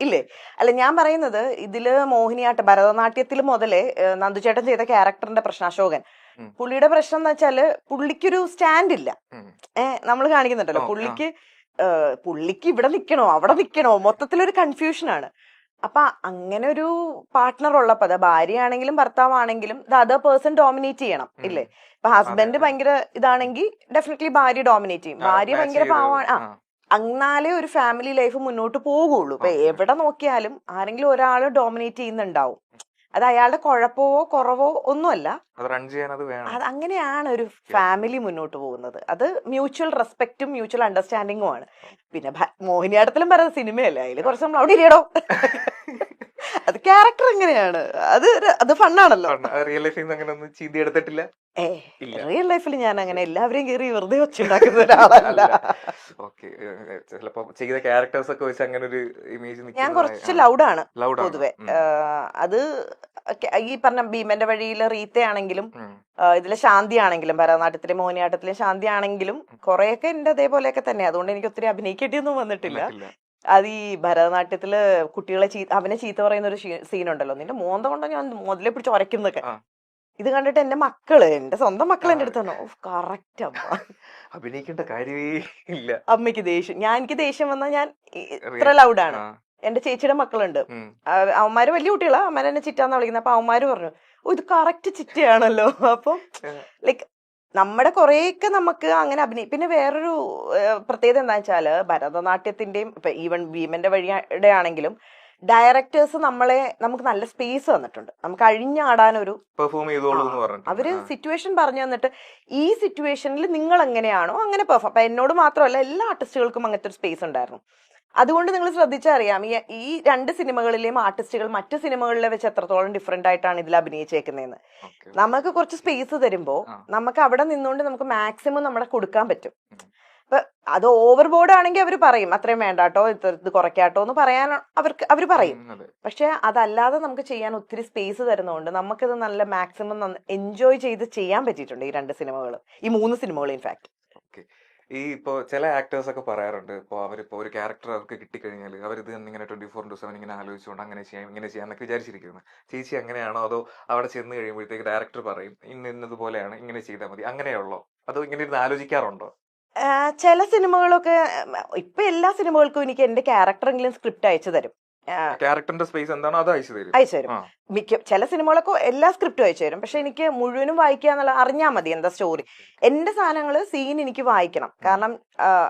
ഇല്ലേ? അല്ല, ഞാൻ പറയുന്നത് ഇതില് ഭരതനാട്യത്തിൽ മുതലേ നന്ദുചേട്ടൻ ചെയ്ത ക്യാരക്ടറിന്റെ പ്രശ്നം അശോകൻ, പുള്ളിയുടെ പ്രശ്നം എന്ന് വെച്ചാല് പുള്ളിക്കൊരു സ്റ്റാൻഡ് ഇല്ല. നമ്മൾ കാണിക്കുന്നുണ്ടല്ലോ, പുള്ളിക്ക് ഇവിടെ നിക്കണോ അവിടെ നിക്കണോ, മൊത്തത്തിലൊരു കൺഫ്യൂഷനാണ്. അപ്പൊ അങ്ങനെ ഒരു പാർട്ട്ണർ ഉള്ളപ്പോ, അത് ഭാര്യയാണെങ്കിലും ഭർത്താവാണെങ്കിലും ദ അതർ പേഴ്സൺ ഡോമിനേറ്റ് ചെയ്യണം, ഇല്ലേ? ഇപ്പൊ ഹസ്ബൻഡ് ഭയങ്കര ഇതാണെങ്കിൽ ഡെഫിനറ്റ്ലി ഭാര്യ ഡോമിനേറ്റ് ചെയ്യും. ഭാര്യ ഭയങ്കര പാവമാണ്, എന്നാലേ ഒരു ഫാമിലി ലൈഫ് മുന്നോട്ട് പോകുള്ളൂ. ഇപ്പൊ എവിടെ നോക്കിയാലും ആരെങ്കിലും ഒരാൾ ഡോമിനേറ്റ് ചെയ്യുന്നുണ്ടാവും. അത് അയാളുടെ കുഴപ്പമോ കുറവോ ഒന്നുമല്ല, അത് അങ്ങനെയാണ് ഒരു ഫാമിലി മുന്നോട്ട് പോകുന്നത്. അത് മ്യൂച്വൽ റെസ്പെക്റ്റും മ്യൂച്വൽ അണ്ടർസ്റ്റാൻഡിങ്ങും ആണ്. പിന്നെ മോഹിനിയാട്ടത്തിലും പറയുന്നത് സിനിമയല്ലേ, അതിൽ കുറച്ച് നമ്മൾ അവിടെ ഇരിയടോ, അത് ക്യാരക്ടർ എങ്ങനെയാണ്, അത് ഫണ്ണാണല്ലോ. റിയൽ ലൈഫിൽ അങ്ങനെ ഒന്നും ചീന്തി എടുത്തിട്ടില്ല. റിയൽ ലൈഫിൽ ഞാൻ അങ്ങനെ എല്ലാവരെയും കയറി വെറുതെ വെച്ചുണ്ടാക്കുന്ന ഒരാളല്ല. ഞാൻ കുറച്ച് ലൗഡാണ് പൊതുവെ. അത് ഈ പറഞ്ഞ ഭീമന്റെ വഴിയിലെ റീത്തയാണെങ്കിലും ഇതിലെ ശാന്തി ആണെങ്കിലും ഭരതനാട്യത്തിലെ മോഹിനിയാട്ടത്തിലെ ശാന്തി ആണെങ്കിലും കുറെയൊക്കെ എന്റെ അതേപോലെയൊക്കെ തന്നെ. അതുകൊണ്ട് എനിക്ക് ഒത്തിരി അഭിനയിക്കേണ്ടിയൊന്നും വന്നിട്ടില്ല. അത് ഈ ഭരതനാട്യത്തില് കുട്ടികളെ അവനെ ചീത്ത പറയുന്ന ഒരു സീനുണ്ടല്ലോ, നിന്റെ മോന്ത കൊണ്ടോ ഞാൻ മുതലേ പിടിച്ച് ഉരയ്ക്കുന്നൊക്കെ. ഇത് കണ്ടിട്ട് എന്റെ സ്വന്തം മക്കൾ എന്റെ അടുത്ത് കറക്റ്റ് അമ്മ, അഭിനയിക്കേണ്ട കാര്യമേ ഇല്ല. അമ്മയ്ക്ക് ദേഷ്യം, എനിക്ക് ദേഷ്യം വന്നാൽ ഞാൻ ഇത്ര ലൗഡാണ്. എന്റെ ചേച്ചിയുടെ മക്കളുണ്ട്, അവന്മാര് വലിയ കുട്ടികളാ, അമ്മ എന്നെ ചിറ്റാന്നാ വിളിക്കുന്നത്. അപ്പൊ അവന്മാര് പറഞ്ഞു, ഓ ഇത് കറക്റ്റ് ചിറ്റയാണല്ലോ. അപ്പം ലൈക്ക് നമ്മുടെ കുറെയൊക്കെ നമുക്ക് അങ്ങനെ പിന്നെ വേറൊരു പ്രത്യേകത എന്താ വെച്ചാല്, ഭരതനാട്യത്തിന്റെയും ഇപ്പൊ ഈവൻ ഭീമന്റെ വഴിയുടെ ആണെങ്കിലും ഡയറക്ടേഴ്സ് നമുക്ക് നല്ല സ്പേസ് തന്നിട്ടുണ്ട്, നമുക്ക് അഴിഞ്ഞാടാനൊരു അവര് സിറ്റുവേഷൻ പറഞ്ഞു തന്നിട്ട് ഈ സിറ്റുവേഷനിൽ നിങ്ങൾ എങ്ങനെയാണോ അങ്ങനെ പെർഫോം. അപ്പൊ എന്നോട് മാത്രമല്ല എല്ലാ ആർട്ടിസ്റ്റുകൾക്കും അങ്ങനത്തെ ഒരു സ്പേസ് ഉണ്ടായിരുന്നു. അതുകൊണ്ട് നിങ്ങൾ ശ്രദ്ധിച്ചറിയാം, ഈ രണ്ട് സിനിമകളിലെയും ആർട്ടിസ്റ്റുകൾ മറ്റു സിനിമകളിലെ വെച്ച് എത്രത്തോളം ഡിഫറെന്റ് ആയിട്ടാണ് ഇതിൽ അഭിനയിച്ചേക്കുന്നതെന്ന്. നമുക്ക് കുറച്ച് സ്പേസ് തരുമ്പോ നമുക്ക് അവിടെ നിന്നുകൊണ്ട് നമുക്ക് മാക്സിമം നമ്മളെ കൊടുക്കാൻ പറ്റും. ഇപ്പൊ അത് ഓവർബോർഡ് ആണെങ്കിൽ അവർ പറയും അത്രയും വേണ്ടാട്ടോ, ഇത് കുറയ്ക്കാട്ടോ എന്ന് പറയാൻ അവർ പറയും. പക്ഷെ അതല്ലാതെ നമുക്ക് ചെയ്യാൻ ഒത്തിരി സ്പേസ് തരുന്നതുകൊണ്ട് നമുക്കിത് നല്ല മാക്സിമം എൻജോയ് ചെയ്ത് ചെയ്യാൻ പറ്റിയിട്ടുണ്ട് ഈ രണ്ട് സിനിമകൾ, ഈ 3 സിനിമകൾ ഇൻഫാക്ട്. ഈ ഇപ്പോ ചില ആക്ടേഴ്സ് ഒക്കെ പറയാറുണ്ട്, ഇപ്പൊ അവരിപ്പോ ഒരു ക്യാരക്ടർ അവർക്ക് കിട്ടിക്കഴിഞ്ഞാൽ അവരിത് ഇങ്ങനെ 24/7 ഇങ്ങനെ ആലോചിച്ചുകൊണ്ട് അങ്ങനെ ചെയ്യാം ഇങ്ങനെ ചെയ്യാം എന്നൊക്കെ വിചാരിച്ചിരിക്കുന്നത്. ചേച്ചി അങ്ങനെയാണോ, അതോ അവിടെ ചെന്ന് കഴിയുമ്പോഴത്തേക്ക് ഡയറക്ടർ പറയും ഇന്നതുപോലെയാണ് ഇങ്ങനെ ചെയ്താൽ മതി, അങ്ങനെയുള്ളോ, അതോ ഇങ്ങനെ ഇരുന്ന് ആലോചിക്കാറുണ്ടോ? ചില സിനിമകളൊക്കെ, ഇപ്പൊ എല്ലാ സിനിമകൾക്കും എനിക്ക് എന്റെ ക്യാരക്ടറെങ്കിലും സ്ക്രിപ്റ്റ് അയച്ചു തരും. ക്യാരക്ടറിന്റെ സ്പേസ് എന്താണോ അത് അയച്ചു തരും. ചില സിനിമകളൊക്കെ എല്ലാ സ്ക്രിപ്റ്റും അയച്ചു തരും. പക്ഷെ എനിക്ക് മുഴുവനും വായിക്കുക എന്നുള്ള അറിഞ്ഞാൽ മതി എന്താ സ്റ്റോറി. എന്റെ സാധനങ്ങള് സീൻ എനിക്ക് വായിക്കണം. കാരണം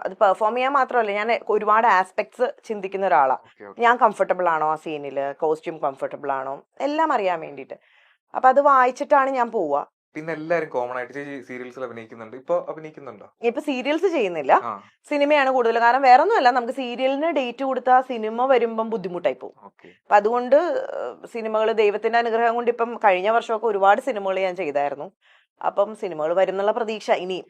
അത് പെർഫോം ചെയ്യാൻ മാത്രമല്ല, ഞാൻ ഒരുപാട് ആസ്പെക്ട്സ് ചിന്തിക്കുന്ന ഒരാളാണ്. ഞാൻ കംഫർട്ടബിൾ ആണോ ആ സീനില്, കോസ്റ്റ്യൂം കംഫർട്ടബിൾ ആണോ, എല്ലാം അറിയാൻ വേണ്ടിയിട്ട്. അപ്പൊ അത് വായിച്ചിട്ടാണ് ഞാൻ പോവുക. പിന്നെ എല്ലാരും കോമൺ ആയിട്ട് സീരിയൽസിൽ അഭിനയിക്കുന്നുണ്ട്. ഇപ്പൊ അഭിനയിക്കുന്നുണ്ടോ? ഇപ്പൊ സീരിയൽസ് ചെയ്യുന്നില്ല, സിനിമയാണ് കൂടുതൽ. കാരണം വേറെ ഒന്നുമല്ല, നമുക്ക് സീരിയലിന് ഡേറ്റ് കൊടുത്താൽ സിനിമ വരുമ്പം ബുദ്ധിമുട്ടായി പോകും. അപ്പൊ അതുകൊണ്ട് സിനിമകൾ ദൈവത്തിന്റെ അനുഗ്രഹം കൊണ്ട് ഇപ്പം കഴിഞ്ഞ വർഷമൊക്കെ ഒരുപാട് സിനിമകൾ ഞാൻ ചെയ്തായിരുന്നു. അപ്പം സിനിമകൾ വരുന്നുള്ള പ്രതീക്ഷ ഇനിയും.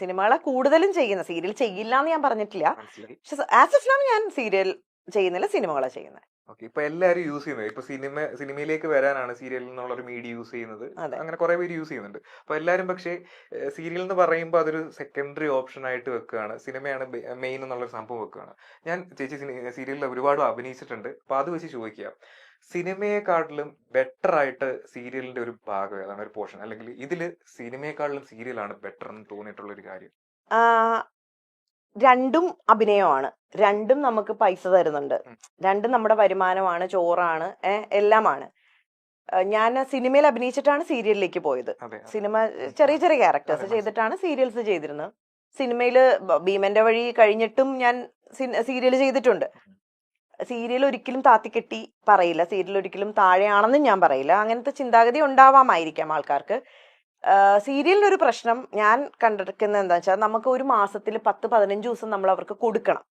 സിനിമകളെ കൂടുതലും ചെയ്യുന്ന, സീരിയൽ ചെയ്യില്ല എന്ന് ഞാൻ പറഞ്ഞിട്ടില്ല. പക്ഷെ ആസ് ഓഫ് നൗ ഞാൻ സീരിയൽ ചെയ്യുന്നില്ല, സിനിമകളാണ് ചെയ്യുന്നത്. ഇപ്പൊ എല്ലാരും യൂസ് ചെയ്യുന്നത്, ഇപ്പൊ സിനിമയിലേക്ക് വരാനാണ് സീരിയൽ എന്നുള്ള ഒരു മീഡിയ യൂസ് ചെയ്യുന്നത്. അങ്ങനെ കുറെ പേര് യൂസ് ചെയ്യുന്നുണ്ട്. അപ്പൊ എല്ലാരും പക്ഷേ സീരിയൽ എന്ന് പറയുമ്പോൾ അതൊരു സെക്കൻഡറി ഓപ്ഷൻ ആയിട്ട് വെക്കുകയാണ്, സിനിമയാണ് മെയിൻ എന്നുള്ളൊരു സംഭവം വെക്കുകയാണ്. ഞാൻ ചേച്ചി സീരിയലിൽ ഒരുപാട് അഭിനയിച്ചിട്ടുണ്ട്. അപ്പൊ അത് വെച്ച് ചോദിക്കാം, സിനിമയെക്കാട്ടിലും ബെറ്റർ ആയിട്ട് സീരിയലിന്റെ ഒരു ഭാഗം ഏതാണ്, ഒരു പോർഷൻ, അല്ലെങ്കിൽ ഇതില് സിനിമയെക്കാട്ടിലും സീരിയലാണ് ബെറ്റർ എന്ന് തോന്നിയിട്ടുള്ള ഒരു കാര്യം? രണ്ടും അഭിനയമാണ്, രണ്ടും നമുക്ക് പൈസ തരുന്നുണ്ട്, രണ്ടും നമ്മുടെ വരുമാനമാണ്, ചോറാണ്, എല്ലാമാണ്. ഞാൻ സിനിമയിൽ അഭിനയിച്ചിട്ടാണ് സീരിയലിലേക്ക് പോയത്. സിനിമ ചെറിയ ചെറിയ ക്യാരക്ടേഴ്സ് ചെയ്തിട്ടാണ് സീരിയൽസ് ചെയ്തിരുന്നത്. സിനിമയില് ഭീമന്റെ വഴി കഴിഞ്ഞിട്ടും ഞാൻ സീരിയൽ ചെയ്തിട്ടുണ്ട്. സീരിയൽ ഒരിക്കലും താത്തിക്കെട്ടി പറയില്ല, സീരിയൽ ഒരിക്കലും താഴെയാണെന്ന് ഞാൻ പറയില്ല. അങ്ങനത്തെ ചിന്താഗതി ഉണ്ടാവാമായിരിക്കാം ആൾക്കാർക്ക്. സീരിയലിനൊരു പ്രശ്നം ഞാൻ കണ്ടെടുക്കുന്നത് എന്താ വെച്ചാൽ, നമുക്ക് ഒരു മാസത്തിൽ 10-15 ദിവസം നമ്മൾ അവർക്ക് കൊടുക്കണം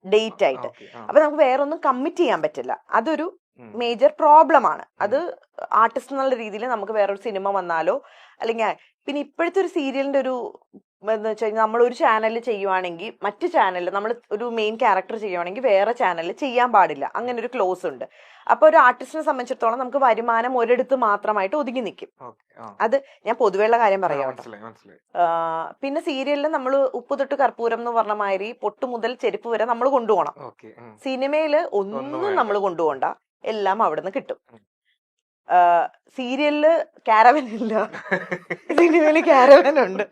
ഡേറ്റ് ആയിട്ട്. അപ്പൊ നമുക്ക് വേറൊന്നും കമ്മിറ്റ് ചെയ്യാൻ പറ്റില്ല. അതൊരു മേജർ പ്രോബ്ലം ആണ്. അത് ആർട്ടിസ്റ്റ് എന്നുള്ള രീതിയിൽ നമുക്ക് വേറൊരു സിനിമ വന്നാലോ അല്ലെങ്കിൽ പിന്നെ ഇപ്പോഴത്തെ ഒരു സീരിയലിന്റെ ഒരു എന്ന് വെച്ച് കഴിഞ്ഞാൽ നമ്മൾ ഒരു ചാനലിൽ ചെയ്യുവാണെങ്കിൽ മറ്റു ചാനലിൽ നമ്മൾ ഒരു മെയിൻ ക്യാരക്ടർ ചെയ്യുവാണെങ്കിൽ വേറെ ചാനലിൽ ചെയ്യാൻ പാടില്ല, അങ്ങനെ ഒരു ക്ലോസ് ഉണ്ട്. അപ്പൊ ഒരു ആർട്ടിസ്റ്റിനെ സംബന്ധിച്ചിടത്തോളം നമുക്ക് വരുമാനം ഒരിടത്ത് മാത്രമായിട്ട് ഒതുങ്ങി നിൽക്കും. അത് ഞാൻ പൊതുവെയുള്ള കാര്യം പറയാം. പിന്നെ സീരിയലിൽ നമ്മൾ ഉപ്പ് തൊട്ട് കർപ്പൂരം എന്ന് പറഞ്ഞ മാതിരി പൊട്ടു മുതൽ ചെരുപ്പ് വരെ നമ്മൾ കൊണ്ടുപോകണം. സിനിമയില് ഒന്നും നമ്മൾ കൊണ്ടുപോകണ്ട, എല്ലാം അവിടുന്ന് കിട്ടും. സീരിയലില് ക്യാരവൻ ഇല്ല, സിനിമയില് ക്യാരവൻ ഉണ്ട്.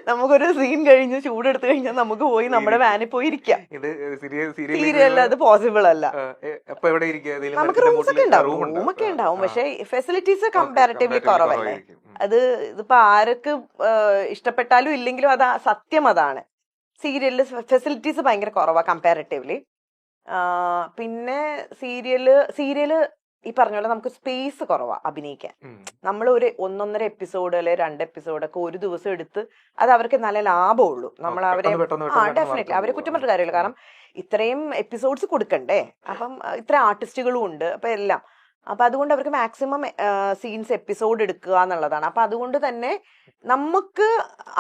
നമുക്കൊരു സീൻ കഴിഞ്ഞ് ചൂടെടുത്ത് കഴിഞ്ഞാൽ നമുക്ക് പോയി നമ്മുടെ വാനിൽ പോയി ഇരിക്കാം. സീരിയലിൽ അത് പോസിബിൾ അല്ല. നമുക്ക് റൂംസ് ഒക്കെ ഉണ്ടാവും, റൂമൊക്കെ ഉണ്ടാവും, പക്ഷെ ഫെസിലിറ്റീസ് കമ്പാരിറ്റീവ്ലി കുറവല്ലേ. അത് ഇതിപ്പോ ആർക്ക് ഇഷ്ടപ്പെട്ടാലും ഇല്ലെങ്കിലും അത് സത്യം അതാണ്. സീരിയലില് ഫെസിലിറ്റീസ് ഭയങ്കര കുറവാ കമ്പാരിറ്റീവ്ലി. പിന്നെ സീരിയല് ഈ പറഞ്ഞ പോലെ നമുക്ക് സ്പേസ് കുറവാ അഭിനയിക്കാൻ. നമ്മൾ ഒരു 1.5 എപ്പിസോഡ് അല്ലെ 2 എപ്പിസോഡൊക്കെ ഒരു ദിവസം എടുത്ത് അത് അവർക്ക് നല്ല ലാഭമുള്ളൂ. നമ്മൾ അവരെ ഡെഫിനറ്റ്ലി അവരെ കുറ്റം പറഞ്ഞ കാര്യമില്ല, കാരണം ഇത്രയും എപ്പിസോഡ്സ് കൊടുക്കണ്ടേ, അപ്പം ഇത്ര ആർട്ടിസ്റ്റുകളും ഉണ്ട്, അപ്പൊ എല്ലാം. അപ്പൊ അതുകൊണ്ട് അവർക്ക് മാക്സിമം സീൻസ് എപ്പിസോഡ് എടുക്കുക എന്നുള്ളതാണ്. അപ്പൊ അതുകൊണ്ട് തന്നെ നമുക്ക്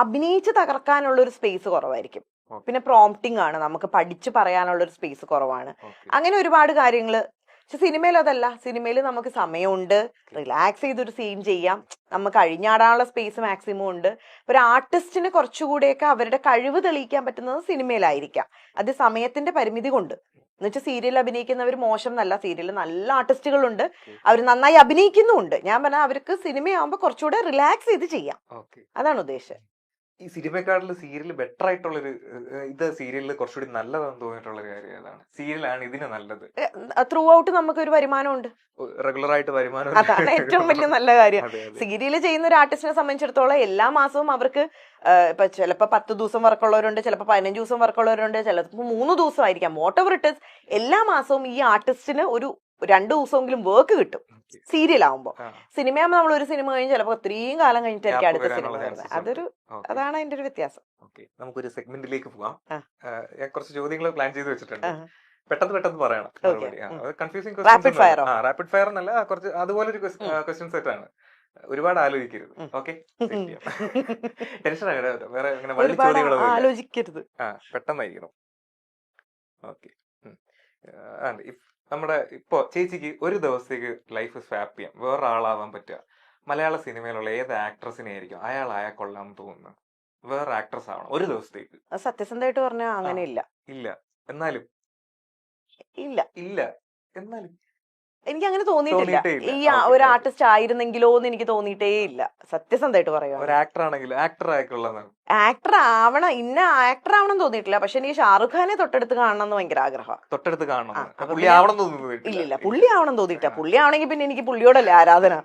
അഭിനയിച്ച് തകർക്കാനുള്ള ഒരു സ്പേസ് കുറവായിരിക്കും. പിന്നെ പ്രോംപ്റ്റിംഗ് ആണ്, നമുക്ക് പഠിച്ചു പറയാനുള്ള ഒരു സ്പേസ് കുറവാണ്. അങ്ങനെ ഒരുപാട് കാര്യങ്ങള്. പക്ഷെ സിനിമയിൽ അതല്ല, സിനിമയിൽ നമുക്ക് സമയമുണ്ട്, റിലാക്സ് ചെയ്തൊരു സീൻ ചെയ്യാം, നമുക്ക് അഴിഞ്ഞാടാനുള്ള സ്പേസ് മാക്സിമം ഉണ്ട്. ഒരു ആർട്ടിസ്റ്റിന് കുറച്ചുകൂടെയൊക്കെ അവരുടെ കഴിവ് തെളിയിക്കാൻ പറ്റുന്നത് സിനിമയിലായിരിക്കാം, അത് സമയത്തിന്റെ പരിമിതി കൊണ്ട്. എന്നുവെച്ചാൽ സീരിയൽ അഭിനയിക്കുന്നവർ മോശം എന്നല്ല, സീരിയലിൽ നല്ല ആർട്ടിസ്റ്റുകളുണ്ട്, അവർ നന്നായി അഭിനയിക്കുന്നുമുണ്ട്. ഞാൻ പറഞ്ഞാൽ അവർക്ക് സിനിമയാകുമ്പോൾ കുറച്ചുകൂടെ റിലാക്സ് ചെയ്ത് ചെയ്യാം, അതാണ് ഉദ്ദേശം. ഈ സിനിമക്കാട്ടില് സീരിയൽ ബെറ്റർ ആയിട്ടുള്ളൊരു ഇത് സീരിയലിൽ കുറച്ചുകൂടി നല്ലതാണെന്ന് തോന്നിയിട്ടുള്ള കാര്യം ഏതാണ്? സീരിയലാണ് ഇതിന് നല്ലത്. ത്രൂ ഔട്ട് നമുക്ക് ഒരു വരുമാനമുണ്ട്, റെഗുലർ ആയിട്ട് വരുമാനം, അതാണ് ഏറ്റവും വലിയ നല്ല കാര്യം. സീരിയൽ ചെയ്യുന്ന ഒരു ആർട്ടിസ്റ്റിനെ സംബന്ധിച്ചിടത്തോളം എല്ലാ മാസവും അവർക്ക് ഇപ്പൊ ചിലപ്പോ 10 ദിവസം വർക്കുള്ളവരുണ്ട്, ചിലപ്പോൾ 15 ദിവസം വർക്കുള്ളവരുണ്ട്, ചിലപ്പോൾ 3 ദിവസം ആയിരിക്കാം. വാട്ട് എവർ ഇറ്റ് ഈസ്, എല്ലാ മാസവും ഈ ആർട്ടിസ്റ്റിന് ഒരു 2 ദിവസമെങ്കിലും വർക്ക് കിട്ടും സീരിയൽ ആവുമ്പോ. സിനിമയാകുമ്പോൾ നമ്മൾ ഒരു സിനിമ കഴിഞ്ഞ് ചിലപ്പോൾ ഒത്തിരിയും കാലം കഴിഞ്ഞിട്ടായിരിക്കും അടുത്ത സിനിമ വരുന്നത്. അതാണ് അതിന്റെ ഒരു വ്യത്യാസം. നമുക്കൊരു സെഗ്മെന്റിലേക്ക് പോവാം. ഞാൻ കുറച്ച് ചോദ്യങ്ങൾ പ്ലാൻ ചെയ്ത് വെച്ചിട്ടുണ്ട്, പെട്ടെന്ന് പറയണം. കൺഫ്യൂസിംഗ് റാപ്പിഡ് ഫയർ എന്നല്ല, കുറച്ച് അതുപോലെ ഒരു ക്വസ്റ്റ്യൻ സെറ്റ് ആണ്, ഒരുപാട് ആലോചിക്കരുത്. ഓക്കെ, ടെൻഷൻ വേറെ ആലോചിക്കരുത്, പെട്ടെന്നായിരിക്കണം. ഓക്കെ, നമ്മുടെ ഇപ്പോ ചേച്ചിക്ക് ഒരു ദിവസത്തേക്ക് ലൈഫ് സ്വാപ്പ് ചെയ്യാം, വേറൊരാളാവാൻ പറ്റുക, മലയാള സിനിമയിലുള്ള ഏത് ആക്ട്രസിനെ ആയിരിക്കും അയാളായാൽ കൊള്ളാൻ തോന്നുന്നത്? വേറെ ആക്ട്രസ് ആവണം ഒരു ദിവസത്തേക്ക്. സത്യസന്ധമായിട്ട് പറഞ്ഞാൽ അങ്ങനെ ഇല്ല. എന്നാലും എനിക്ക് അങ്ങനെ തോന്നിയിട്ടില്ല. ഈ ഒരു ആർട്ടിസ്റ്റ് ആയിരുന്നെങ്കിലോ എന്ന് എനിക്ക് തോന്നിയിട്ടേ ഇല്ല, സത്യസന്ധമായിട്ട് പറയാം. ഒരു ആക്ടർ ആണെങ്കിൽ ആക്ടർ ആവണം, ഇന്ന ആക്ടർ ആവണം തോന്നിയിട്ടില്ല. പക്ഷെ എനിക്ക് ഷാറുഖ് ഖാനെ തൊട്ടടുത്ത് കാണണം എന്ന് ഭയങ്കര ആഗ്രഹം. ഇല്ല, പുള്ളി ആവണം തോന്നിയിട്ടില്ല. പുള്ളി ആവണമെങ്കിൽ പിന്നെ എനിക്ക് പുള്ളിയോടല്ലേ ആരാധന.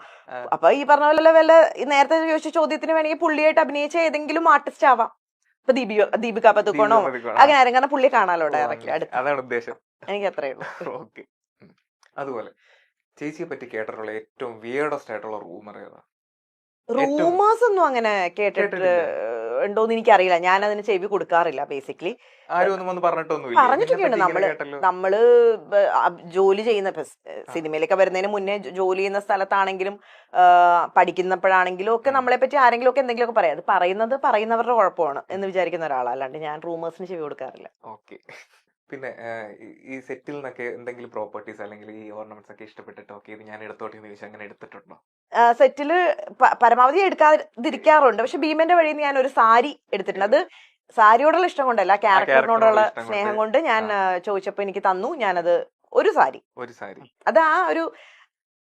അപ്പൊ ഈ പറഞ്ഞ പോലെ വല്ല നേരത്തെ ചോദിച്ച ചോദ്യത്തിന് വേണമെങ്കിൽ പുള്ളിയായിട്ട് അഭിനയിച്ച ഏതെങ്കിലും ആർട്ടിസ്റ്റ് ആവാം. ഇപ്പൊ ദീപിക പദുക്കോണോ അങ്ങനെ ആരും, കാരണം പുള്ളിയെ കാണാലോ ഡയറക്റ്റ്ലി അടുത്ത്. അതാണ് ഉദ്ദേശം. എനിക്ക് അത്രയേ ഉള്ളൂ. അതുപോലെ ചേച്ചിയെ പറ്റി കേട്ടിട്ടുള്ള ഏറ്റവും വിയേർഡസ്റ്റ് ആയിട്ടുള്ള റൂമർ ഏതാ? റൂമേഴ്സ് ഒന്നും അങ്ങനെ കേട്ടിട്ട് ഉണ്ടോന്ന് എനിക്കറിയില്ല, ഞാൻ അതിന് ചെവി കൊടുക്കാറില്ല. ബേസിക്കലി പറഞ്ഞിട്ടൊക്കെയുണ്ട്. നമ്മള് ജോലി ചെയ്യുന്ന സിനിമയിലൊക്കെ വരുന്നതിന് മുന്നേ ജോലി ചെയ്യുന്ന സ്ഥലത്താണെങ്കിലും പഠിക്കുന്നപ്പോഴാണെങ്കിലും ഒക്കെ നമ്മളെ പറ്റി ആരെങ്കിലും ഒക്കെ എന്തെങ്കിലുമൊക്കെ പറയാം. അത് പറയുന്നവരുടെ കുഴപ്പമാണ് എന്ന് വിചാരിക്കുന്ന ഒരാളാണ്, അല്ലാണ്ട് ഞാൻ റൂമേഴ്സിന് ചെവി കൊടുക്കാറില്ല. ഓക്കെ. പിന്നെ ഈ സെറ്റിൽ നിന്നൊക്കെ എന്തെങ്കിലും പ്രോപ്പർട്ടീസ് അല്ലെങ്കിൽ ഈ ഓർണമെന്റ്സ് ഒക്കെ ഇഷ്ടപ്പെട്ടിട്ട് ഓക്കെ ഇത് ഞാൻ എടുത്തോട്ടെ എന്ന് ചോദിച്ചാൽ അങ്ങനെ എടുത്തിട്ടുണ്ടോ? സെറ്റില് പരമാവധി എടുക്കാതിരിക്കാറുണ്ട്. പക്ഷെ ഭീമന്റെ വഴിയിൽ നിന്ന് ഞാൻ ഒരു സാരി എടുത്തിട്ടുണ്ട്. അത് സാരിയോടുള്ള ഇഷ്ടം കൊണ്ടല്ല, ക്യാരക്ടറിനോടുള്ള സ്നേഹം കൊണ്ട് ഞാൻ ചോദിച്ചപ്പോ എനിക്ക് തന്നു. ഞാനത് ഒരു സാരി അത് ആ ഒരു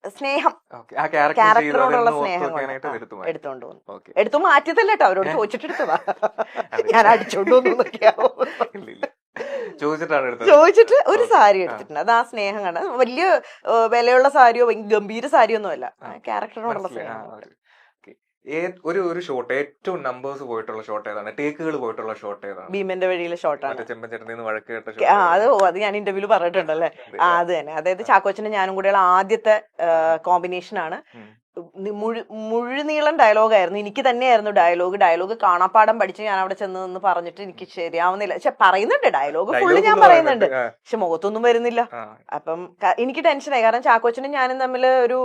സ്നേഹം, ക്യാരക്ടറിനോടുള്ള സ്നേഹം കൊണ്ട് എടുത്തു മാറ്റിയതല്ല കേട്ടോ, അവരോട് ചോദിച്ചിട്ട് എടുത്തതാ. ഞാൻ അടിച്ചോണ്ടോന്നൊക്കെയാവും ചോദിച്ചിട്ട് ഒരു സാരി എടുത്തിട്ടുണ്ട്. അത് ആ സ്നേഹം കണ്ട, വലിയ വിലയുള്ള സാരിയോ ഗംഭീര സാരിയോ ഒന്നും അല്ല, ക്യാരക്ടറിനോടുള്ള സ്നേഹം. ഒരു ഷോട്ട് ഏറ്റവും നമ്പേഴ്സ് പോയിട്ടുള്ള ഷോട്ട് ഏതാണ്? ടേക്കുകൾ പോയിട്ടുള്ള ഷോട്ട് ഏതാണ്? ഭീമന്റെ വഴിയിലെ ഷോട്ടാണ്. ചെമ്പൻചേട്ടനിന്ന് വഴക്ക് കേട്ട അത് ഞാൻ ഇന്റർവ്യൂല് പറഞ്ഞിട്ടുണ്ടല്ലേ. അത് തന്നെ, അതായത് ചാക്കോച്ചനും ഞാനും കൂടെയുള്ള ആദ്യത്തെ കോമ്പിനേഷൻ ആണ്. മുഴുനീളം ഡയലോഗായിരുന്നു. എനിക്ക് തന്നെയായിരുന്നു ഡയലോഗ് കാണാപ്പാടം പഠിച്ച് ഞാൻ അവിടെ ചെന്ന് നിന്ന് പറഞ്ഞിട്ട് എനിക്ക് ശരിയാവുന്നില്ല. പക്ഷെ പറയുന്നുണ്ട്, ഡയലോഗ് ഫുള്ള് ഞാൻ പറയുന്നുണ്ട്, പക്ഷെ മുഖത്തൊന്നും വരുന്നില്ല. അപ്പം എനിക്ക് ടെൻഷനായി. കാരണം ചാക്കോച്ചനും ഞാനും തമ്മിൽ ഒരു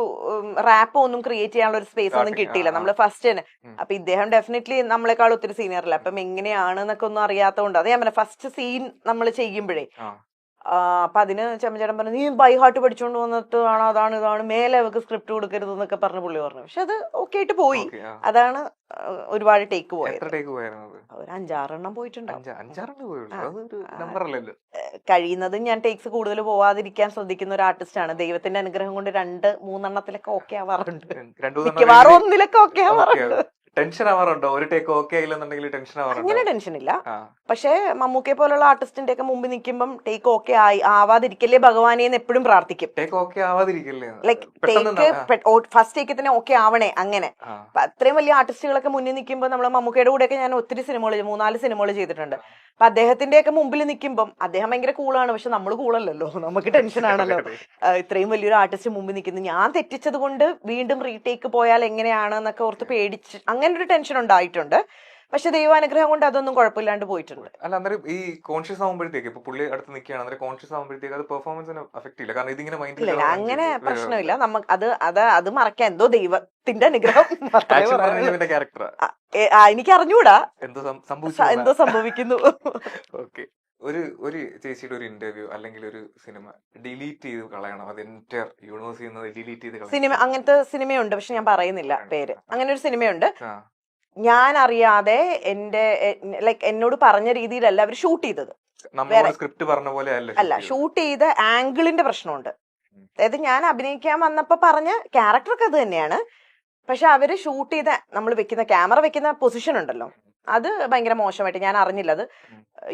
റാപ്പ് ഒന്നും ക്രിയേറ്റ് ചെയ്യാനുള്ള ഒരു സ്പേസ് ഒന്നും കിട്ടിയില്ല നമ്മള് ഫസ്റ്റ് തന്നെ. അപ്പൊ ഇദ്ദേഹം ഡെഫിനറ്റ്ലി നമ്മളെക്കാൾ ഒത്തിരി സീനിയർ അല്ല. അപ്പം എങ്ങനെയാണ് എന്നൊക്കെ ഒന്നും അറിയാത്തതുകൊണ്ട് അത് ഞാൻ പറഞ്ഞ ഫസ്റ്റ് സീൻ നമ്മൾ ചെയ്യുമ്പോഴേ അപ്പൊ അതിന് ചെമ്മചേട്ടൻ പറഞ്ഞു, നീ ബൈ ഹാർട്ട് പഠിച്ചോണ്ട് വന്നിട്ട് ആണ് അതാണ് ഇതാണ്, മേലെ അവർക്ക് സ്ക്രിപ്റ്റ് കൊടുക്കരുത് എന്നൊക്കെ പറഞ്ഞ് പുള്ളി പറഞ്ഞു. പക്ഷെ അത് ഓക്കെ ആയിട്ട് പോയി. അതാണ് ഒരുപാട് ടേക്ക് പോയത്. ഒരു 5-6 പോയിട്ടുണ്ടാവും. കഴിയുന്നതും ഞാൻ ടേക്സ് കൂടുതൽ പോവാതിരിക്കാൻ ശ്രദ്ധിക്കുന്ന ഒരു ആർട്ടിസ്റ്റ് ആണ്. ദൈവത്തിന്റെ അനുഗ്രഹം കൊണ്ട് 2-3 ഒക്കെ ആവാറുണ്ട്. മിക്കവാറും 1 ഒക്കെ ആവാറുണ്ട്. ടെൻഷൻ ആവാറുണ്ടോ? ഒരു ടേക്ക് ഓക്കെ ആയില്ലെന്നുണ്ടെങ്കിൽ ടെൻഷൻ ആവാറുണ്ടോ? അങ്ങനെ ടെൻഷൻ ഇല്ല. പക്ഷെ മമ്മൂക്കെ പോലുള്ള ആർട്ടിസ്റ്റിന്റെ ഒക്കെ മുമ്പിൽ നിൽക്കുമ്പം ടേക്ക് ഓക്കെ ആവാതിരിക്കല്ലേ ഭഗവാനെ എന്ന് എപ്പോഴും പ്രാർത്ഥിക്കും. ടേക്ക് ഓക്കെ ആവാതിരിക്കല്ലേ, ലൈക്ക് ടേക്ക് ഫസ്റ്റ് ടേക്ക് തന്നെ ഓക്കെ ആവണേ. അങ്ങനെ അത്രയും വലിയ ആർട്ടിസ്റ്റുകളൊക്കെ മുന്നിൽ നിൽക്കുമ്പോൾ നമ്മളെ മമ്മൂക്കയുടെ കൂടെയൊക്കെ ഞാൻ ഒത്തിരി സിനിമകൾ 3-4 സിനിമകൾ ചെയ്തിട്ടുണ്ട്. അപ്പൊ അദ്ദേഹത്തിന്റെ ഒക്കെ മുമ്പിൽ നിൽക്കുമ്പോൾ അദ്ദേഹം ഭയങ്കര കൂളാണ്, പക്ഷെ നമ്മൾ കൂളല്ലല്ലോ, നമുക്ക് ടെൻഷൻ ആണല്ലോ. ഇത്രയും വലിയൊരു ആർട്ടിസ്റ്റ് മുമ്പിൽ നിൽക്കുന്നു, ഞാൻ തെറ്റിച്ചത് കൊണ്ട് വീണ്ടും റീടേക്ക് പോയാൽ എങ്ങനെയാണ് എന്നൊക്കെ ഓർത്ത് പേടിച്ച് അങ്ങനെ ഒരു ടെൻഷൻ ഉണ്ടായിട്ടുണ്ട്. പക്ഷെ ദൈവാനുഗ്രഹം കൊണ്ട് അതൊന്നും കുഴപ്പമില്ലാണ്ട് പോയിട്ടുണ്ട്. അല്ല, അന്നേരം ഈ കോൺഷ്യസ് ആകുമ്പോഴത്തേക്ക് ഇപ്പൊ പുള്ളി അടുത്ത് നിൽക്കുകയാണ്, അന്നേരം കോൺഷ്യസ് ആകുമ്പോഴത്തേക്ക് അത് പെർഫോമൻസിന് അഫക്ട് ചെയ്യില്ല? കാരണം ഇതിങ്ങനെ മൈൻഡിൽ അങ്ങനെ പ്രശ്നമില്ല. നമുക്ക് അത് മറക്കാൻ എന്തോ ദൈവത്തിന്റെ അനുഗ്രഹം. എനിക്ക് അറിഞ്ഞൂടാ എന്തോ സംഭവിക്കുന്നു. ഓക്കെ. ഒരു ചേച്ചിയുടെ ഒരു ഇന്റർവ്യൂ അല്ലെങ്കിൽ ഒരു സിനിമ ഡിലീറ്റ് ചെയ്ത് കളയണം, അത് എന്റർ യൂണിവേഴ്സിൽ ഡിലീറ്റ് ചെയ്ത് സിനിമ, അങ്ങനത്തെ സിനിമയുണ്ട്, പക്ഷെ ഞാൻ പറയുന്നില്ല പേര്. അങ്ങനെ ഒരു സിനിമയുണ്ട്. ഞാൻ അറിയാതെ എന്നോട് പറഞ്ഞ രീതിയിലല്ല അവർ ഷൂട്ട് ചെയ്തത്. സ്ക്രിപ്റ്റ് പറഞ്ഞ പോലെ അല്ല, ഷൂട്ട് ചെയ്ത ആംഗിളിന്റെ പ്രശ്നമുണ്ട്. അതായത് ഞാൻ അഭിനയിക്കാൻ വന്നപ്പോ പറഞ്ഞ ക്യാരക്ടറൊക്കെ അത് തന്നെയാണ്, പക്ഷെ അവര് ഷൂട്ട് ചെയ്ത നമ്മൾ ക്യാമറ വെക്കുന്ന പൊസിഷൻ ഉണ്ടല്ലോ, അത് ഭയങ്കര മോശമായിട്ട് ഞാൻ അറിഞ്ഞില്ല. അത്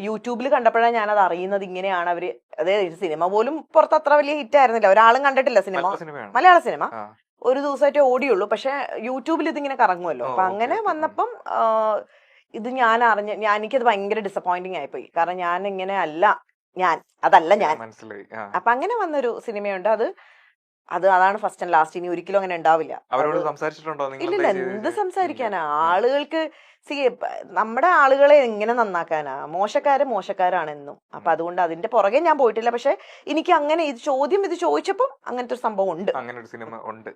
യൂട്യൂബിൽ കണ്ടപ്പോഴാണ് ഞാനത് അറിയുന്നത്. ഇങ്ങനെയാണ് അവര്, അതായത് സിനിമ പോലും പുറത്ത് അത്ര വലിയ ഹിറ്റ് ആയിരുന്നില്ല, ഒരാളും കണ്ടിട്ടില്ല സിനിമ, മലയാള സിനിമ ഒരു ദിവസമായിട്ടേ ഓടിയുള്ളൂ. പക്ഷെ യൂട്യൂബിൽ ഇതിങ്ങനെ കറങ്ങുമല്ലോ. അപ്പൊ അങ്ങനെ വന്നപ്പം ഇത് എനിക്കത് ഭയങ്കര ഡിസപ്പോയിന്റിങ് ആയിപ്പോയി. കാരണം ഞാൻ ഇങ്ങനെ അല്ല, അതല്ല ഞാൻ. അപ്പൊ അങ്ങനെ വന്നൊരു സിനിമയുണ്ട്. അതാണ് ഫസ്റ്റ് ആൻഡ് ലാസ്റ്റ്. ഇനി ഒരിക്കലും അങ്ങനെ ഉണ്ടാവില്ല. ഇല്ലില്ല, എന്ത് സംസാരിക്കാനാ? ആളുകൾക്ക് നമ്മുടെ ആളുകളെ എങ്ങനെ നന്നാക്കാനാ? മോശക്കാരാണെന്നും. അപ്പൊ അതുകൊണ്ട് അതിന്റെ പുറകെ ഞാൻ പോയിട്ടില്ല. പക്ഷെ എനിക്ക് അങ്ങനെ ഇത് ചോദിച്ചപ്പോ അങ്ങനത്തെ ഒരു സംഭവം ഉണ്ട്. അങ്ങനെ ഒരു സിനിമ ഉണ്ട്.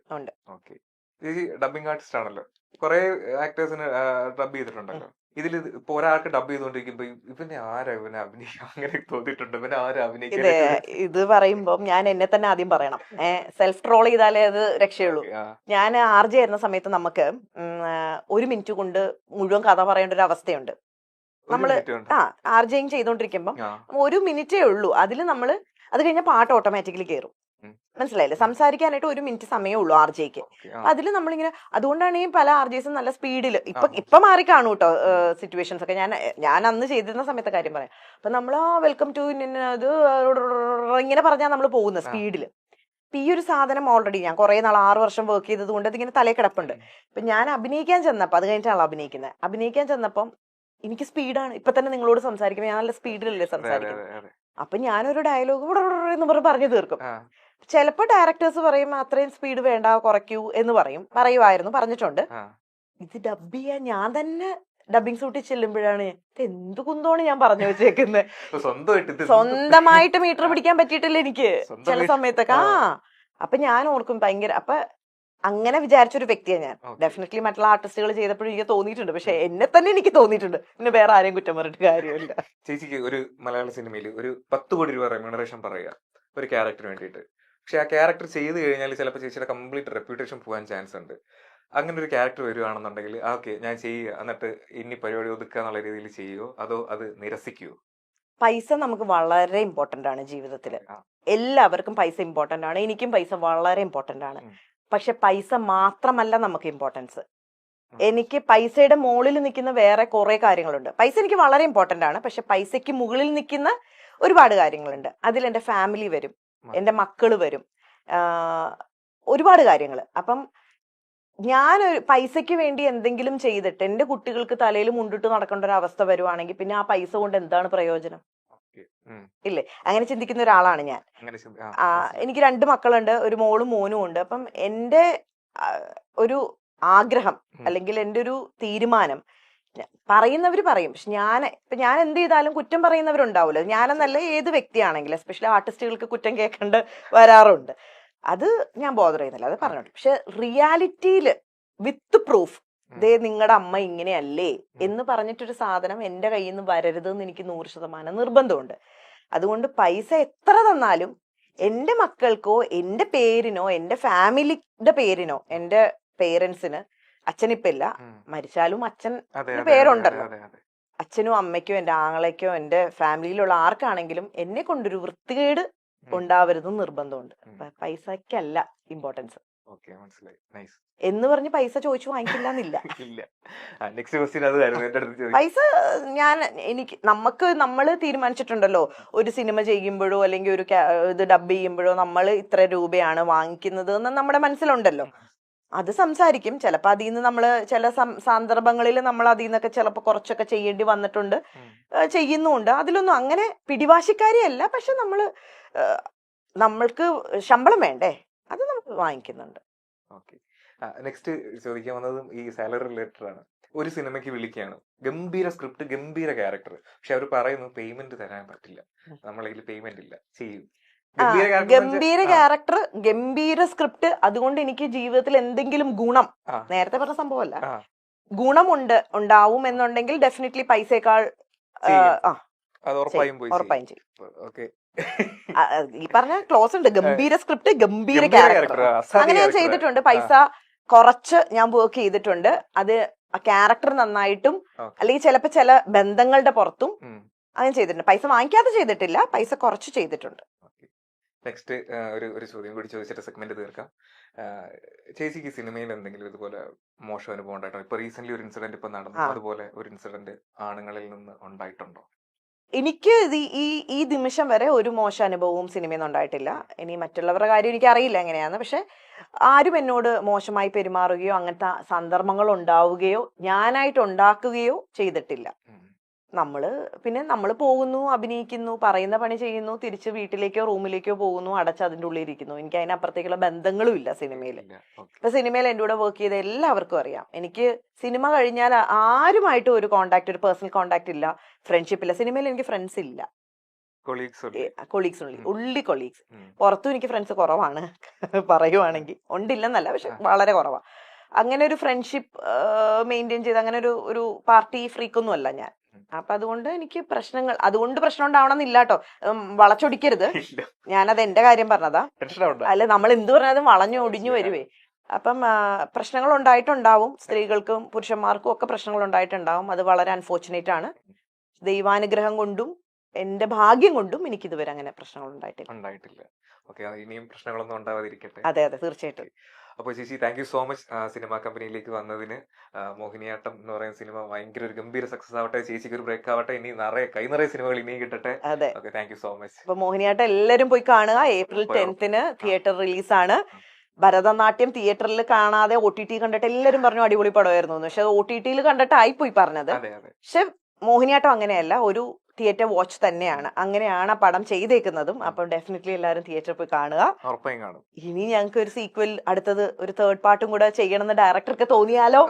ഡബിംഗ് ആർട്ടിസ്റ്റ് ആണല്ലോ, കുറെ ആക്ടേഴ്സിന് ഡബ് ചെയ്തിട്ടുണ്ടല്ലോ. ഇതിൽ ഇപ്പൊ ഒരാൾക്ക് ഡബ് ചെയ്തോണ്ടിരിക്കുമ്പോ ഇവനെ അഭിനയിക്കാൻ അങ്ങനെ തോന്നിയിട്ടുണ്ട്, ഇവനെ അഭിനയിക്കാൻ? ഇത് പറയുമ്പോ ഞാൻ എന്നെ തന്നെ ആദ്യം പറയണം. സെൽഫ് ട്രോൾ ചെയ്താലേ അത് രക്ഷയുള്ളൂ. ഞാൻ ആർജെ ആയിരുന്ന സമയത്ത് നമുക്ക് 1 മിനിറ്റ് കൊണ്ട് മുഴുവൻ കഥ പറയേണ്ട ഒരു അവസ്ഥയുണ്ട്. നമ്മള് ആർജെയും ചെയ്തോണ്ടിരിക്കുമ്പം 1 മിനിറ്റേ ഉള്ളൂ. അത് കഴിഞ്ഞാൽ പാട്ട് ഓട്ടോമാറ്റിക്കലി കയറും. മനസ്സിലായില്ലേ? സംസാരിക്കാനായിട്ട് 1 മിനിറ്റ് സമയമേ ഉള്ളൂ ആർജെക്ക്. അതിൽ നമ്മളിങ്ങനെ, അതുകൊണ്ടാണ് ഈ പല ആർജെസും നല്ല സ്പീഡിൽ ഇപ്പൊ മാറി കാണൂ കേട്ടോ സിറ്റുവേഷൻസ് ഒക്കെ. ഞാൻ അന്ന് ചെയ്തിരുന്ന സമയത്തെ കാര്യം പറയാം. അപ്പൊ നമ്മൾ വെൽക്കം ടു ഇത് ഇങ്ങനെ പറഞ്ഞാൽ നമ്മൾ പോകുന്ന സ്പീഡിൽ. അപ്പൊ ഈ ഒരു സാധനം ഓൾറെഡി ഞാൻ കുറെ നാൾ 6 വർഷം വർക്ക് ചെയ്തത് കൊണ്ട് അതിങ്ങനെ തലേ കിടപ്പുണ്ട്. അപ്പൊ ഞാൻ അഭിനയിക്കാൻ ചെന്നപ്പോ, അത് കഴിഞ്ഞിട്ടാണ് അഭിനയിക്കാൻ ചെന്നപ്പം എനിക്ക് സ്പീഡാണ്. ഇപ്പൊ തന്നെ നിങ്ങളോട് സംസാരിക്കുമ്പോൾ ഞാൻ നല്ല സ്പീഡിലല്ലേ സംസാരിക്കുന്നത്. അപ്പൊ ഞാനൊരു ഡയലോഗ് എന്ന് പറഞ്ഞു തീർക്കും. ചിലപ്പോ ഡയറക്ടേഴ്സ് പറയും അത്രയും സ്പീഡ് വേണ്ട, കുറയ്ക്കൂ എന്ന് പറഞ്ഞിട്ടുണ്ട്. ഇത് ഡബ് ചെയ്യാൻ ഞാൻ തന്നെ ഡബിങ് സൂട്ടിൽ ചെല്ലുമ്പോഴാണ് എന്ത് കുന്തോണ് ഞാൻ പറഞ്ഞു വെച്ചേക്കുന്നത്. സ്വന്തമായിട്ട് മീറ്റർ പിടിക്കാൻ പറ്റിയിട്ടില്ല എനിക്ക് ചില സമയത്തൊക്കെ. അപ്പൊ ഞാൻ ഓർക്കും ഭയങ്കര. അപ്പൊ അങ്ങനെ വിചാരിച്ചൊരു വ്യക്തിയാണ് ഞാൻ. ഡെഫിനറ്റ്ലി മറ്റുള്ള ആർട്ടിസ്റ്റുകൾ ചെയ്തപ്പോഴും എനിക്ക് തോന്നിയിട്ടുണ്ട്, പക്ഷെ എന്നെ തന്നെ എനിക്ക് തോന്നിയിട്ടുണ്ട്. പിന്നെ വേറെ ആരെയും കുറ്റം പറഞ്ഞിട്ട് കാര്യമില്ല. ചേച്ചിക്ക് ഒരു മലയാള സിനിമയിൽ ഒരു 10 കോടി രൂപ റെമ്യൂണറേഷൻ പറയുക ഒരു ക്യാരക്ടറിന് വേണ്ടിയിട്ട്, പക്ഷെ ആ ക്യാരക്ടർ ചെയ്ത് കഴിഞ്ഞാൽ ചിലപ്പോൾ ചേച്ചിയുടെ കംപ്ലീറ്റ് റെപ്യൂട്ടേഷൻ പോകാൻ ചാൻസ് ഉണ്ട്. അങ്ങനെ ഒരു ക്യാരക്ടർ വരുവാണെന്നുണ്ടെങ്കിൽ ഓക്കെ ഞാൻ ചെയ്യുക, എന്നിട്ട് ഇനി പരിപാടി ഒതുക്കുക എന്നുള്ള രീതിയിൽ ചെയ്യുമോ, അതോ അത് നിരസിക്കുമോ? പൈസ നമുക്ക് വളരെ ഇമ്പോർട്ടന്റ് ആണ് ജീവിതത്തിൽ. എല്ലാവർക്കും പൈസ ഇമ്പോർട്ടന്റ് ആണ്. എനിക്കും പൈസ വളരെ ഇമ്പോർട്ടന്റ് ആണ്. പക്ഷെ പൈസ മാത്രമല്ല നമുക്ക് ഇമ്പോർട്ടൻസ്. എനിക്ക് പൈസയുടെ മുകളിൽ നിൽക്കുന്ന വേറെ കുറെ കാര്യങ്ങളുണ്ട്. പൈസ എനിക്ക് വളരെ ഇമ്പോർട്ടന്റ് ആണ്, പക്ഷെ പൈസയ്ക്ക് മുകളിൽ നിൽക്കുന്ന ഒരുപാട് കാര്യങ്ങളുണ്ട്. അതിൽ എൻ്റെ ഫാമിലി വരും, എൻ്റെ മക്കള് വരും, ഒരുപാട് കാര്യങ്ങൾ. അപ്പം ഞാനൊരു പൈസയ്ക്ക് വേണ്ടി എന്തെങ്കിലും ചെയ്തിട്ട് എൻ്റെ കുട്ടികൾക്ക് തലയിൽ മുണ്ടിട്ട് നടക്കേണ്ട ഒരു അവസ്ഥ വരുവാണെങ്കിൽ പിന്നെ ആ പൈസ കൊണ്ട് എന്താണ് പ്രയോജനം? ഇല്ലേ? അങ്ങനെ ചിന്തിക്കുന്ന ഒരാളാണ് ഞാൻ. എനിക്ക് 2 മക്കളുണ്ട്, ഒരു മോളും മോനും ഉണ്ട്. അപ്പം എൻ്റെ ഒരു ആഗ്രഹം അല്ലെങ്കിൽ എൻ്റെ ഒരു തീരുമാനം. പറയുന്നവര് പറയും, പക്ഷെ ഞാൻ എന്ത് ചെയ്താലും കുറ്റം പറയുന്നവരുണ്ടാവില്ല. ഞാനെന്നല്ല, ഏത് വ്യക്തിയാണെങ്കിലും, എസ്പെഷ്യലി ആർട്ടിസ്റ്റുകൾക്ക് കുറ്റം കേൾക്കേണ്ട വരാറുണ്ട്. അത് ഞാൻ ബോധർ ചെയ്യുന്നില്ല, അത് പറഞ്ഞോട്ടെ. പക്ഷെ റിയാലിറ്റിയിൽ വിത്ത് പ്രൂഫ്, ദേ നിങ്ങളുടെ അമ്മ ഇങ്ങനെയല്ലേ എന്ന് പറഞ്ഞിട്ടൊരു സാധനം എൻ്റെ കയ്യിൽ നിന്ന് വരരുതെന്ന് എനിക്ക് 100% നിർബന്ധമുണ്ട്. അതുകൊണ്ട് പൈസ എത്ര തന്നാലും എൻ്റെ മക്കൾക്കോ എൻ്റെ പേരിനോ എൻ്റെ ഫാമിലിയുടെ പേരിനോ, എൻ്റെ പേരൻസിന്, അച്ഛനിപ്പില്ല, മരിച്ചാലും അച്ഛൻ്റെ പേരുണ്ടല്ലോ, അച്ഛനും അമ്മയ്ക്കോ എൻ്റെ ആങ്ങളയ്ക്കോ എൻ്റെ ഫാമിലിയിലുള്ള ആർക്കാണെങ്കിലും എന്നെ കൊണ്ടൊരു വൃത്തികേട് ഉണ്ടാവരുതെന്ന് നിർബന്ധമുണ്ട്. പൈസക്കല്ല ഇമ്പോർട്ടൻസ് എന്ന് പറഞ്ഞ് പൈസ ചോദിച്ചു വാങ്ങിക്കില്ല എന്നില്ല. പൈസ നമ്മൾ തീരുമാനിച്ചിട്ടുണ്ടല്ലോ, ഒരു സിനിമ ചെയ്യുമ്പോഴോ അല്ലെങ്കിൽ ഒരു ഇത് ഡബ് ചെയ്യുമ്പോഴോ നമ്മൾ ഇത്ര രൂപയാണ് വാങ്ങിക്കുന്നത് എന്ന് നമ്മുടെ മനസ്സിലുണ്ടല്ലോ. അത് സംസാരിക്കും. ചിലപ്പോൾ അതിൽ നിന്ന് നമ്മൾ ചില സന്ദർഭങ്ങളിൽ നമ്മൾ അതിൽ നിന്നൊക്കെ ചിലപ്പോൾ കുറച്ചൊക്കെ ചെയ്യേണ്ടി വന്നിട്ടുണ്ട്, ചെയ്യുന്നുമുണ്ട്. അതിലൊന്നും അങ്ങനെ പിടിവാശിക്കാരിയല്ല. പക്ഷെ നമ്മൾക്ക് ശമ്പളം വേണ്ടേ, അത് നമുക്ക് വാങ്ങിക്കുന്നുണ്ട്. നെക്സ്റ്റ് ചോദിക്കാൻ വന്നതും ഈ സാലറി റിലേറ്റഡ് ആണ്. ഒരു സിനിമയ്ക്ക് വിളിക്കുകയാണ്, ഗംഭീര സ്ക്രിപ്റ്റ്, ഗംഭീര ക്യാരക്ടർ, പക്ഷെ അവർ പറയുന്നു പേയ്മെന്റ് തരാൻ പറ്റില്ല, നമ്മളതിൽ പേയ്മെന്റ് ഇല്ല, ചെയ്യും. ഗംഭീര ക്യാരക്ടർ, ഗംഭീര സ്ക്രിപ്റ്റ്, അതുകൊണ്ട് എനിക്ക് ജീവിതത്തിൽ എന്തെങ്കിലും ഗുണം, നേരത്തെ പറഞ്ഞ സംഭവമല്ല, ഉണ്ടാവും എന്നുണ്ടെങ്കിൽ ഡെഫിനറ്റ്ലി പൈസയേക്കാൾ ഉറപ്പായും ചെയ്യും. ഈ പറഞ്ഞ ക്ലോസ് ഉണ്ട്, ഗംഭീര സ്ക്രിപ്റ്റ്, ഗംഭീര ക്യാരക്ടർ, അങ്ങനെ ഞാൻ ചെയ്തിട്ടുണ്ട്. പൈസ കുറച്ച് ഞാൻ വർക്ക് ചെയ്തിട്ടുണ്ട്. അത് ക്യാരക്ടർ നന്നായിട്ടും അല്ലെങ്കിൽ ചിലപ്പോ ചില ബന്ധങ്ങളുടെ പുറത്തും അങ്ങനെ ചെയ്തിട്ടുണ്ട്. പൈസ വാങ്ങിക്കാതെ ചെയ്തിട്ടില്ല, പൈസ കുറച്ച് ചെയ്തിട്ടുണ്ട്. നെക്സ്റ്റ് ഒരു ചോദ്യം കൂടി ചോദിച്ചിട്ട് സെഗ്മെന്റ് തീർക്കാം. ചേച്ചിക്ക് സിനിമയിൽ എന്തെങ്കിലും ഇതുപോലെ മോശം അനുഭവം ഉണ്ടായിട്ടോ? ഇപ്പൊ റീസെന്റ് ഒരു ഇൻസിഡന്റ് ഇപ്പൊ നടന്നു, അതുപോലെ ഒരു ഇൻസിഡന്റ് ആണുങ്ങളിൽ നിന്ന് ഉണ്ടായിട്ടുണ്ടോ? എനിക്ക് ഈ നിമിഷം വരെ ഒരു മോശം അനുഭവവും സിനിമയിൽ നിന്ന് ഉണ്ടായിട്ടില്ല. ഇനി മറ്റുള്ളവരുടെ കാര്യം എനിക്ക് അറിയില്ല എങ്ങനെയാന്ന്. പക്ഷെ ആരും എന്നോട് മോശമായി പെരുമാറുകയോ അങ്ങനത്തെ സന്ദർഭങ്ങൾ ഉണ്ടാവുകയോ ഞാനായിട്ട് ഉണ്ടാക്കുകയോ ചെയ്തിട്ടില്ല. നമ്മൾ പോകുന്നു, അഭിനയിക്കുന്നു, പറയുന്ന പണി ചെയ്യുന്നു, തിരിച്ച് വീട്ടിലേക്കോ റൂമിലേക്കോ പോകുന്നു, അടച്ച് അതിൻ്റെ ഉള്ളിൽ ഇരിക്കുന്നു. എനിക്ക് അതിനപ്പുറത്തേക്കുള്ള ബന്ധങ്ങളും ഇല്ല സിനിമയിൽ. ഇപ്പൊ സിനിമയിൽ എൻ്റെ കൂടെ വർക്ക് ചെയ്ത എല്ലാവർക്കും അറിയാം, എനിക്ക് സിനിമ കഴിഞ്ഞാൽ ആരുമായിട്ടും ഒരു കോണ്ടാക്ട്, ഒരു പേഴ്സണൽ കോണ്ടാക്ട് ഇല്ല, ഫ്രണ്ട്ഷിപ്പ് ഇല്ല. സിനിമയിൽ എനിക്ക് ഫ്രണ്ട്സ് ഇല്ല, കൊളീഗ്സ് ഉള്ളി കൊളീഗ്സ്. പുറത്തും എനിക്ക് ഫ്രണ്ട്സ് കുറവാണ് പറയുവാണെങ്കിൽ, ഉണ്ടില്ലെന്നല്ല, പക്ഷെ വളരെ കുറവാണ്. അങ്ങനെ ഒരു ഫ്രണ്ട്ഷിപ്പ് മെയിൻറ്റെയിൻ ചെയ്ത് അങ്ങനെ ഒരു പാർട്ടി ഫ്രീക്കൊന്നും അല്ല ഞാൻ. അപ്പൊ അതുകൊണ്ട് എനിക്ക് അതുകൊണ്ട് പ്രശ്നം ഉണ്ടാവണമെന്നില്ല കേട്ടോ, വളച്ചൊടിക്കരുത്. ഞാനത് എന്റെ കാര്യം പറഞ്ഞതാ. അല്ല, നമ്മൾ എന്ത് പറഞ്ഞാലും വളഞ്ഞു ഒടിഞ്ഞു വരുവേ. അപ്പം പ്രശ്നങ്ങൾ ഉണ്ടായിട്ടുണ്ടാവും, സ്ത്രീകൾക്കും പുരുഷന്മാർക്കും ഒക്കെ പ്രശ്നങ്ങൾ ഉണ്ടായിട്ടുണ്ടാവും. അത് വളരെ അൺഫോർച്ചുനേറ്റ് ആണ്. ദൈവാനുഗ്രഹം കൊണ്ടും എന്റെ ഭാഗ്യം കൊണ്ടും എനിക്ക് ഇതുവരെ അങ്ങനെ പ്രശ്നങ്ങൾ ഉണ്ടായിട്ടില്ല. ഇനിയും പ്രശ്നങ്ങളൊന്നും ഉണ്ടാവാതിരിക്കട്ടെ. അതെ, തീർച്ചയായിട്ടും. അപ്പോൾ ചേച്ചി, thank you so much cinema കമ്പനിയിലേക്ക് വന്നതിന്. മോഹിനിയാട്ടം എന്ന് പറയുന്ന സിനിമ ഭയങ്കര ഒരു ഗംഭീര സക്സസ് ആവട്ടെ, ചേച്ചിക്ക് ഒരു ബ്രേക്ക് ആവട്ടെ, ഇനി കൈ നിറയെ സിനിമകൾ ഇനിയും കിട്ടട്ടെ. അതെ, താങ്ക് യു സോ മച്ച്. അപ്പൊ മോഹിനിയാട്ടം എല്ലാരും പോയി കാണുക. April 10th theatre റിലീസാണ്. ഭരതനാട്യം തിയേറ്ററിൽ കാണാതെ OTT കണ്ടിട്ട് എല്ലാരും പറഞ്ഞു അടിപൊളി പടമായിരുന്നു. പക്ഷെ OTT കണ്ടിട്ട് ആയിപ്പോയി പറഞ്ഞത്. പക്ഷെ മോഹിനിയാട്ടം അങ്ങനെയല്ല, ഒരു തിയേറ്റർ വാച്ച് തന്നെയാണ്. അങ്ങനെയാണ് ആ പടം ചെയ്തേക്കുന്നതും. അപ്പം ഡെഫിനറ്റ്ലി എല്ലാവരും തിയേറ്ററിൽ പോയി കാണുക. ഇനി ഞങ്ങൾക്ക് ഒരു സീക്വൽ, അടുത്തത് ഒരു തേർഡ് പാർട്ടും കൂടെ ചെയ്യണമെന്ന് ഡയറക്ടർക്ക് തോന്നിയാലോ?